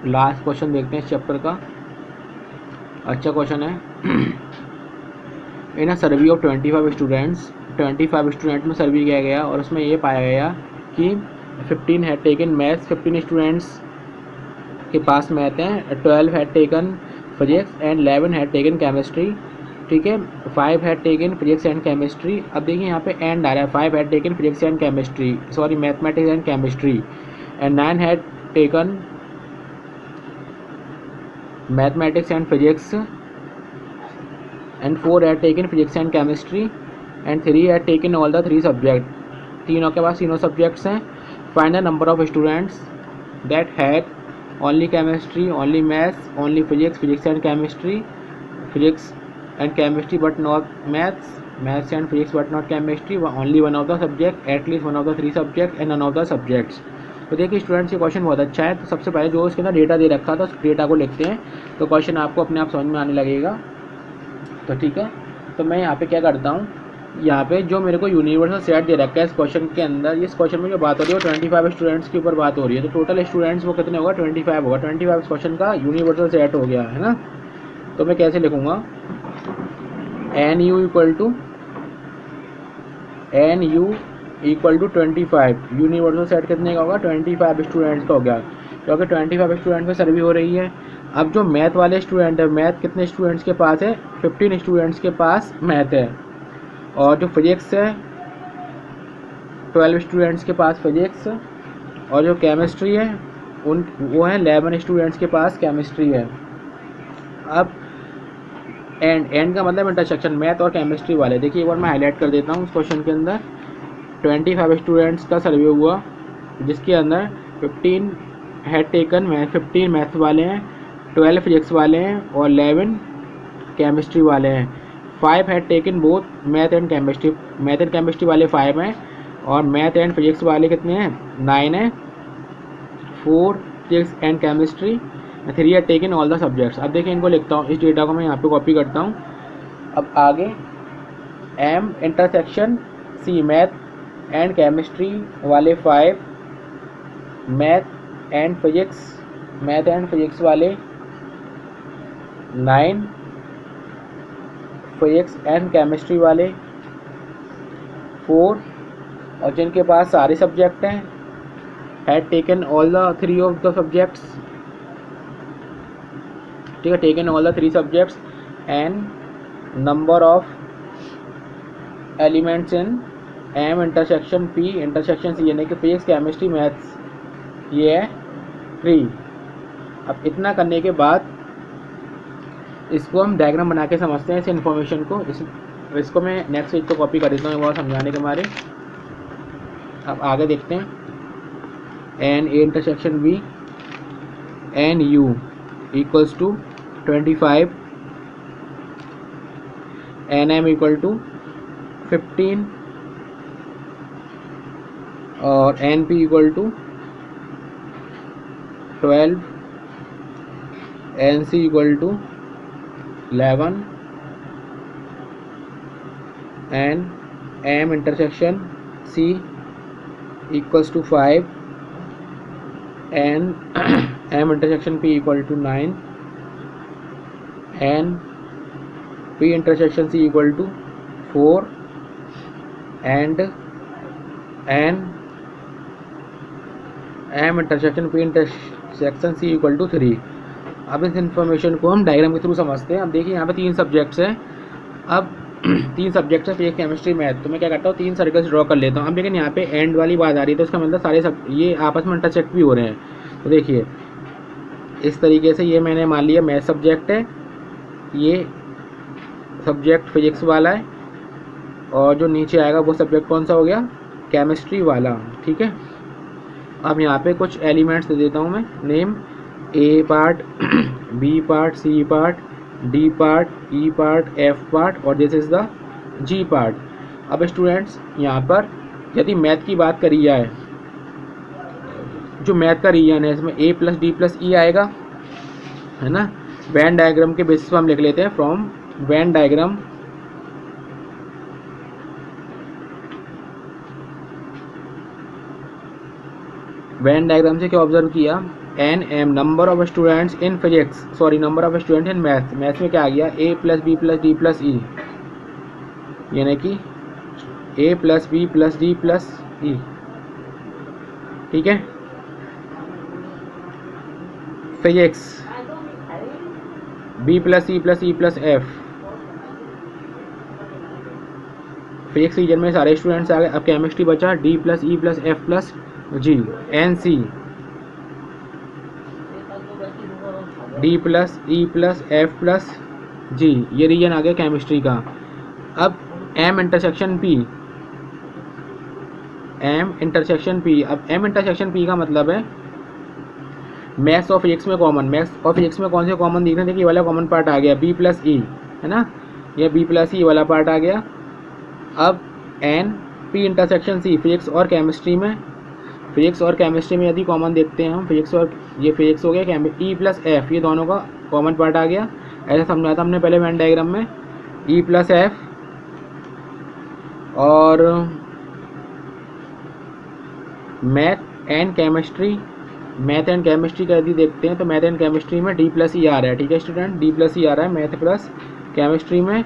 Last question देखते हैं इस चैप्टर का। अच्छा क्वेश्चन है। इन अ सर्वे ऑफ 25 स्टूडेंट में सर्वे किया गया और उसमें ये पाया गया कि 15 हैड टेकन मैथ्स, 15 स्टूडेंट्स के पास मैथ हैं, 12 had taken physics and 11 had taken chemistry. ठीक है, 5 had taken physics and chemistry. अब देखिए यहाँ पे एंड आ रहा है, 5 had taken physics and chemistry, sorry mathematics and chemistry, and 9 had taken mathematics and physics, and 4 had taken physics and chemistry, and 3 had taken all the 3 subject। तीनों के पास तीनों subjects हैं। Find the number of students that had only chemistry, only maths, only physics, physics and chemistry, physics and chemistry but not maths, maths and physics but not chemistry, only one of the subject, at least one of the 3 subject and none of the subjects. तो देखिए students, ये question बहुत अच्छा है। तो सबसे पहले जो इसके अंदर डेटा दे रखा था उस डेटा को लिखते हैं, तो क्वेश्चन आपको अपने आप समझ में आने लगेगा। तो ठीक है, तो मैं यहाँ पे क्या करता हूँ, यहाँ पे जो मेरे को यूनिवर्सल सेट दे रखा है इस क्वेश्चन के अंदर, इस क्वेश्चन में जो बात हो रही है वो 25 स्टूडेंट्स के ऊपर बात हो रही है। तो टोटल स्टूडेंट्स वो कितने होगा, 25 होगा। 25 इस क्वेश्चन का यूनिवर्सल सेट हो गया है ना। तो मैं कैसे लिखूँगा, N U equal to 25। Universal set कितने का होगा, 25 स्टूडेंट्स का हो गया, क्योंकि 25 स्टूडेंट्स में सर्वे हो रही है। अब जो मैथ वाले स्टूडेंट है, मैथ कितने स्टूडेंट्स के पास है, 15 स्टूडेंट्स के पास मैथ है। और जो फिजिक्स है, 12 स्टूडेंट्स के पास फिजिक्स। और जो केमिस्ट्री है वो है 11 स्टूडेंट्स के पास केमिस्ट्री है। अब एंड का मतलब इंटरसेक्शन मैथ और केमिस्ट्री वाले। देखिए एक बार मैं हाईलाइट कर देता हूँ उस क्वेश्चन के अंदर। 25 स्टूडेंट्स का सर्वे हुआ जिसके अंदर 15 हैड टेकन 15 मैथ्स वाले हैं, 12 फिजिक्स वाले हैं और 11 केमिस्ट्री वाले हैं। 5 had taken both math and chemistry वाले 5 हैं, और मैथ एंड फिजिक्स वाले कितने हैं, 9 हैं। 4 physics and chemistry, 3 had taken all the subjects. अब देखिए इनको लिखता हूँ, इस डेटा को मैं यहाँ पे कॉपी करता हूँ। अब आगे M intersection C, math and chemistry वाले 5, मैथ एंड फिजिक्स वाले 9, फिजिक्स एंड केमिस्ट्री वाले 4, और जिनके पास सारे सब्जेक्ट हैं, had taken all the 3 of the subjects. ठीक है, taken all the 3 subjects, and number of elements in M intersection P intersection C, यानी कि फिजिक्स केमिस्ट्री मैथ्स, ये है 3। अब इतना करने के बाद इसको हम डायग्राम बना के समझते हैं इस इन्फॉर्मेशन को। इसको मैं नेक्स्ट पेज को कॉपी कर देता हूँ, वो समझाने के मारे। अब आगे देखते हैं, N A intersection B, N U equals to 25, N M equal to 15, और N P equal to 12, N C equal to 11, and M intersection C equals to 5, and M intersection P equal to 9, and P intersection C equal to 4, and N M intersection P intersection C equal to 3। अब इस information को हम diagram के through समझते हैं। अब देखिए यहाँ पे 3 सब्जेक्ट्स हैं। अब 3 सब्जेक्ट्स है, फिजिक्स केमिस्ट्री मैथ। तो मैं क्या करता हूँ, 3 सर्कल्स ड्रॉ कर लेता हूँ। अब लेकिन यहाँ पे एंड वाली बात आ रही है, तो उसका मतलब सारे ये आपस में इंटरसेक्ट भी हो रहे हैं। तो देखिए इस तरीके से, ये मैंने मान लिया मैथ सब्जेक्ट है, ये सब्जेक्ट फिजिक्स वाला है, और जो नीचे आएगा वो सब्जेक्ट कौन सा हो गया, केमिस्ट्री वाला। ठीक है, अब यहाँ पे कुछ एलिमेंट्स दे देता हूँ मैं, name A part, B part, C part, D part, E part, F part, और this is the G part. अब स्टूडेंट्स यहाँ पर यदि मैथ की बात करी जाए, जो मैथ का रीजन है इसमें ए प्लस डी प्लस ई आएगा, है ना। वेन डायग्राम के बेसिस पर हम लिख लेते हैं, फ्रॉम वेन डायग्राम से क्या ऑब्जर्व किया, N M number of students in physics, sorry number of students in maths, maths में क्या आ गया A plus B plus D plus E, यानी कि A plus B plus D plus E, ठीक है। Physics B plus E plus E plus F, physics region में सारे स्टूडेंट्स आ गए। अब केमिस्ट्री बचा D plus E plus F plus G, N C D plus E plus F plus G, ये region आ गया केमिस्ट्री का। अब M intersection P, M intersection P, अब एम इंटरसेक्शन पी का मतलब है मैथ्स और फिजिक्स में कॉमन, मैथ्स और फिजिक्स में कौन से कॉमन दिख रहे थे कि ये वाला कॉमन पार्ट आ गया बी प्लस ई, है ना, ये बी प्लस ई वाला पार्ट आ गया। अब N P intersection C, physics और केमिस्ट्री में, फिजिक्स और केमिस्ट्री में यदि कॉमन देखते हैं हम, फिजिक्स और ये फिजिक्स हो गया, ई प्लस एफ, ये दोनों का कॉमन पार्ट आ गया। ऐसा समझा था हमने पहले वेन डायग्राम में, ई प्लस एफ और math and chemistry, math and chemistry का यदि देखते हैं तो मैथ एंड केमिस्ट्री में डी प्लस ई आ रहा है, ठीक है स्टूडेंट, डी प्लस ई आ रहा है मैथ प्लस केमिस्ट्री में।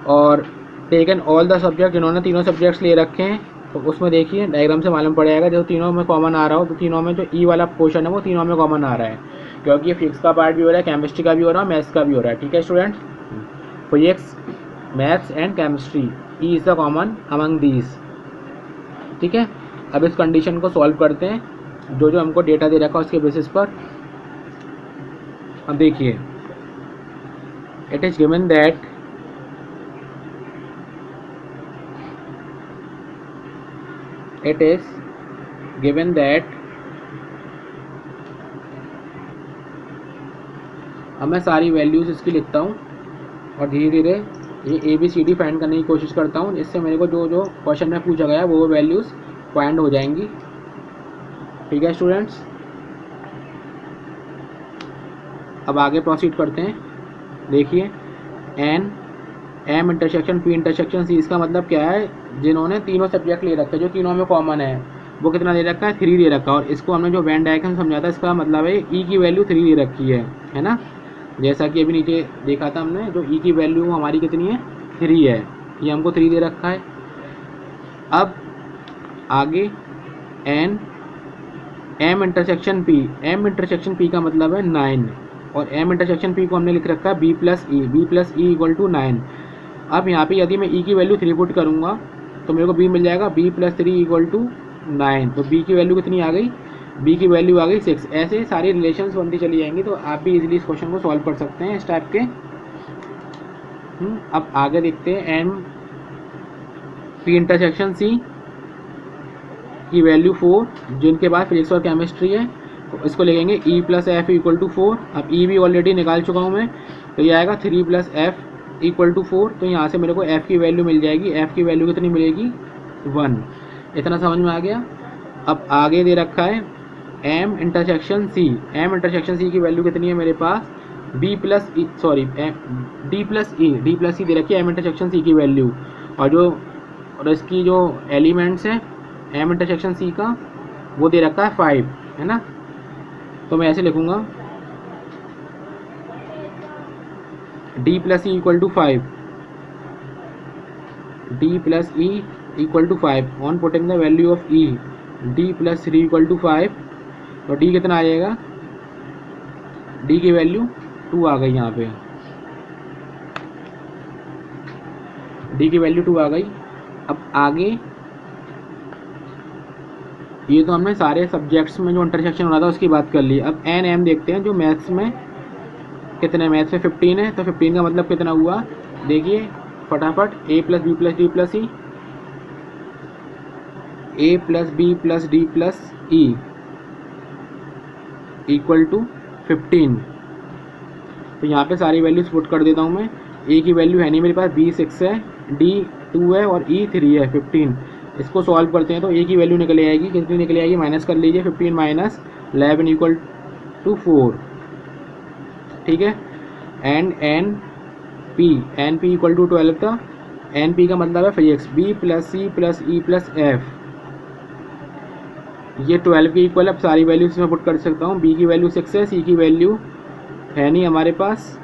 और टेकन ऑल द सब्जेक्ट, जिन्होंने तीनों सब्जेक्ट्स ले रखे हैं, तो उसमें देखिए डायग्राम से मालूम पड़ेगा जो तीनों में कॉमन आ रहा हो, तो तीनों में जो ई वाला पोर्शन है वो तीनों में कॉमन आ रहा है, क्योंकि ये फिजिक्स का पार्ट भी हो रहा है, केमिस्ट्री का भी हो रहा है, मैथ्स का भी हो रहा है, ठीक है students. Physics maths and chemistry, E is the common among these, ठीक है। अब इस कंडीशन को सॉल्व करते हैं, जो जो हमको डेटा दे रखा है उसके बेसिस पर। अब देखिए, it is given that it is given that, अब मैं सारी वैल्यूज़ इसकी लिखता हूँ और धीरे धीरे ये A B C D find करने की कोशिश करता हूँ, इससे मेरे को जो जो क्वेश्चन में पूछा गया है वो वैल्यूज़ फाइंड हो जाएंगी, ठीक है स्टूडेंट्स। अब आगे प्रोसीड करते हैं। देखिए N M intersection P intersection C, इसका मतलब क्या है, जिन्होंने तीनों सब्जेक्ट ले रखा है, जो तीनों में कॉमन है, वो कितना दे रखा है 3 दे रखा है। और इसको हमने जो वेन डायग्राम समझा था, इसका मतलब है ई की वैल्यू 3 दे रखी है ना, जैसा कि अभी नीचे देखा था हमने, जो ई की वैल्यू हमारी कितनी है 3 है, ये हमको 3 दे रखा है। अब आगे N M intersection P, M intersection P का मतलब है 9, और एम इंटरसेक्शन पी को हमने लिख रखा है B plus E equal to 9। अब यहाँ पे यदि मैं ई की वैल्यू 3 पुट करूँगा तो मेरे को बी मिल जाएगा बी प्लस 3 इक्वल टू 9, तो बी की वैल्यू कितनी आ गई, बी की वैल्यू आ गई 6। ऐसे सारी रिलेशंस बनती चली जाएंगी, तो आप भी इजीली इस क्वेश्चन को सॉल्व कर सकते हैं इस टाइप के। अब आगे देखते हैं एम पी इंटरसेक्शन सी की वैल्यू 4, जिनके बाद फिजिक्स और केमिस्ट्री है, तो इसको लिखेंगे E plus F equal to 4। अब ई भी ऑलरेडी निकाल चुका हूँ मैं, तो ये आएगा 3 प्लस एफ इक्वल टू 4, तो यहाँ से मेरे को f की वैल्यू मिल जाएगी, f की वैल्यू कितनी मिलेगी 1। इतना समझ में आ गया। अब आगे दे रखा है m intersection c, m intersection c की वैल्यू कितनी है मेरे पास b प्लस ई, सॉरी d प्लस ई दे रखी है m इंटरसेक्शन c की वैल्यू, और इसकी जो एलिमेंट्स है m इंटरसेक्शन c का वो दे रखा है 5, है ना। तो मैं ऐसे लिखूँगा d plus E equal to 5, d plus E equal to 5 on putting the value of E, d plus 3 equal to 5, तो d कितना आ जाएगा, d की वैल्यू 2 आ गई, यहाँ पे d की वैल्यू 2 आ गई। अब आगे ये तो हमने सारे सब्जेक्ट्स में जो इंटरसेक्शन हो रहा था उसकी बात कर ली। अब एन एम देखते हैं, जो मैथ्स में कितने, मैथ्स में 15 है, तो 15 का मतलब कितना हुआ, देखिए फटाफट, a plus B plus D plus E, a plus B plus D plus E equal to 15। तो यहाँ पे सारी वैल्यूज पुट कर देता हूँ मैं। a की वैल्यू है नहीं मेरे पास, b 6 है, d 2 है और e 3 है 15। इसको सॉल्व करते हैं तो a की वैल्यू निकल आएगी, कितनी निकल आएगी, माइनस कर लीजिए, 15 माइनस 11 इक्वल टू 4, ठीक है। And N P equal to 12 था, एन पी का मतलब है physics, B plus C plus E plus F, ये 12 के इक्वल, अब सारी वैल्यूज इसमें पुट कर सकता हूँ। बी की वैल्यू 6 है, सी की वैल्यू है नहीं हमारे पास,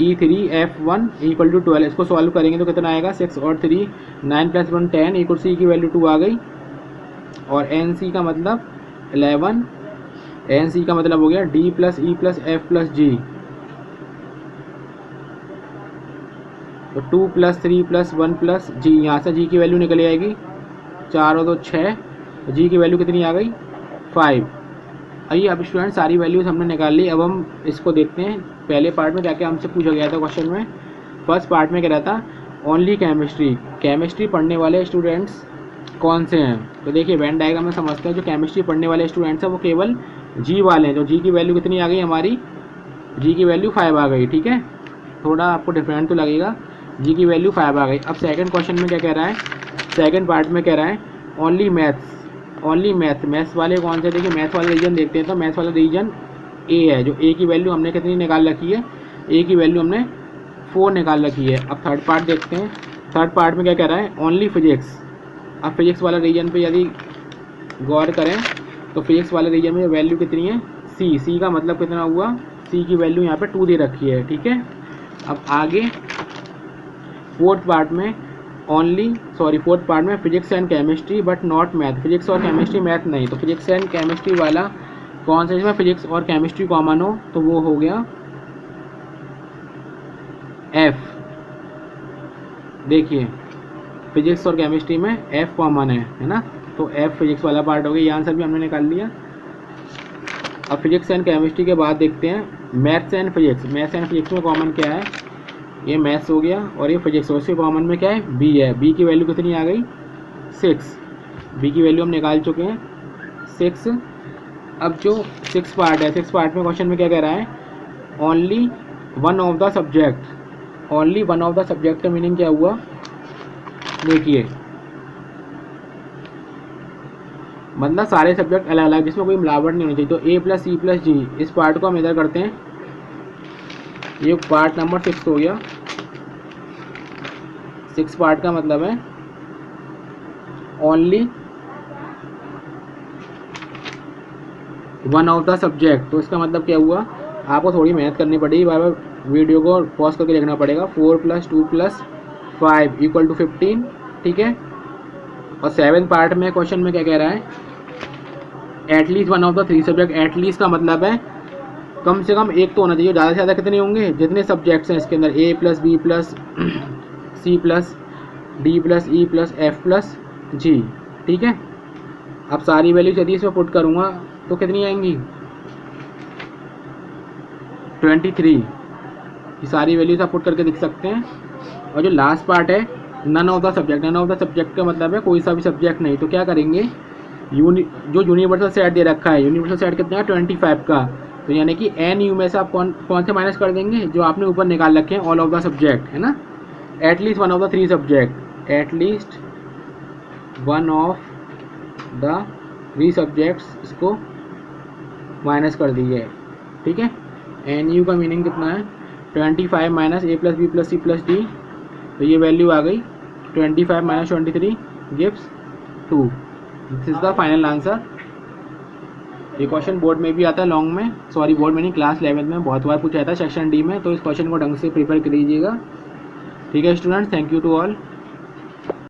E3F1 इक्वल टू 12। इसको सॉल्व करेंगे तो कितना आएगा, 6 और 3 9 + 1 10 इक्वल सी की वैल्यू 2 आ गई, और एन सी का मतलब 11, एन सी का मतलब हो गया D + E + F + G, तो 2 + 3 + 1 + G, यहाँ से G की वैल्यू निकल आएगी 4 और 2 6, G की वैल्यू कितनी आ गई 5। आइए अब स्टूडेंट सारी वैल्यूज हमने निकाल ली, अब हम इसको देखते हैं पहले पार्ट में क्या क्या हमसे पूछा गया था क्वेश्चन में। फर्स्ट पार्ट में क्या रहता, ओनली केमिस्ट्री, केमिस्ट्री पढ़ने वाले स्टूडेंट्स कौन से हैं। तो देखिए वेन डायग्राम में समझते हैं, जो केमिस्ट्री पढ़ने वाले स्टूडेंट्स हैं वो केवल जी वाले हैं। तो जी की वैल्यू कितनी आ गई हमारी, जी की वैल्यू 5 आ गई, ठीक है, थोड़ा आपको डिफरेंट तो लगेगा, जी की वैल्यू 5 आ गई। अब सेकंड क्वेश्चन में क्या कह रहा है, सेकंड पार्ट में कह रहा है only maths, only math, maths वाले कौन से, देखिए मैथ्स वाला रीजन देखते हैं, तो मैथ्स वाला रीजन ए है, जो ए की वैल्यू हमने कितनी निकाल रखी है, ए की वैल्यू हमने 4 निकाल रखी है। अब थर्ड पार्ट देखते हैं, थर्ड पार्ट में क्या कह रहा है, ओनली फिजिक्स। अब फिजिक्स वाला रीजन पे यदि गौर करें तो फिजिक्स वाले रीजन में वैल्यू कितनी है, सी, सी का मतलब कितना हुआ, सी की वैल्यू यहाँ पे 2 दे रखी है, ठीक है। अब आगे फोर्थ पार्ट में फोर्थ पार्ट में physics and chemistry but not math, physics और केमिस्ट्री मैथ नहीं, तो फिजिक्स एंड केमिस्ट्री वाला कौन सा इसमें फिजिक्स और केमिस्ट्री कॉमन हो, तो वो हो गया एफ। देखिए फिजिक्स और केमिस्ट्री में एफ कॉमन है ना, तो एफ फिजिक्स वाला पार्ट हो गया, ये आंसर भी हमने निकाल लिया। अब फिजिक्स एंड केमिस्ट्री के बाद देखते हैं maths and physics, maths and physics में कॉमन क्या है, ये मैथ्स हो गया और ये फिजिक्स, और इसके कॉमन में क्या है, बी है, बी की वैल्यू कितनी आ गई 6, बी की वैल्यू हम निकाल चुके हैं 6। अब जो 6 पार्ट है, 6 पार्ट में क्वेश्चन में क्या कह रहा है, only one of the subject, only one of the subject का मीनिंग क्या हुआ, देखिए मतलब सारे सब्जेक्ट अलग अलग जिसमें कोई मिलावट नहीं होनी चाहिए, तो ए + E + G, इस पार्ट को हम इधर करते हैं, ये पार्ट नंबर 6 हो गया। 6 पार्ट का मतलब है only one of the subject, तो इसका मतलब क्या हुआ, आपको थोड़ी मेहनत करनी पड़ेगी, बार बार वीडियो को पॉज करके देखना पड़ेगा। 4 + 2 + 5 = 15, ठीक है। और 7 पार्ट में क्वेश्चन में क्या कह रहा है, at least one of the 3 subject, at least का मतलब है कम से कम एक तो होना चाहिए, ज़्यादा से ज़्यादा कितने होंगे, जितने सब्जेक्ट्स हैं इसके अंदर, ए + B + C + D + E + F + G, ठीक है। अब सारी वैल्यूज यदि इसमें पुट करूँगा तो कितनी आएंगी 23, ये सारी वैल्यूज आप पुट करके देख सकते हैं। और जो लास्ट पार्ट है none of the subject, none of the subject का मतलब है कोई सा भी सब्जेक्ट नहीं, तो क्या करेंगे, जो यूनिवर्सल सेट दे रखा है, यूनिवर्सल सेट कितना है 25 का, तो यानी कि एन यू में से आप कौन से माइनस कर देंगे, जो आपने ऊपर निकाल रखे हैं ऑल ऑफ द सब्जेक्ट, है ना, at least one of the 3 subject, at least one of the 3 subjects, इसको माइनस कर दीजिए, ठीक है। एन यू का मीनिंग कितना है 25 - A + B + C + D, तो ये वैल्यू आ गई 25 - 23 gives 2, this is the final answer. ये क्वेश्चन बोर्ड में भी आता है लॉन्ग में, सॉरी बोर्ड में नहीं, क्लास 11 में बहुत बार पूछा था सेक्शन डी में, तो इस क्वेश्चन को ढंग से प्रिपेयर कर लीजिएगा, ठीक है students. Thank you to all.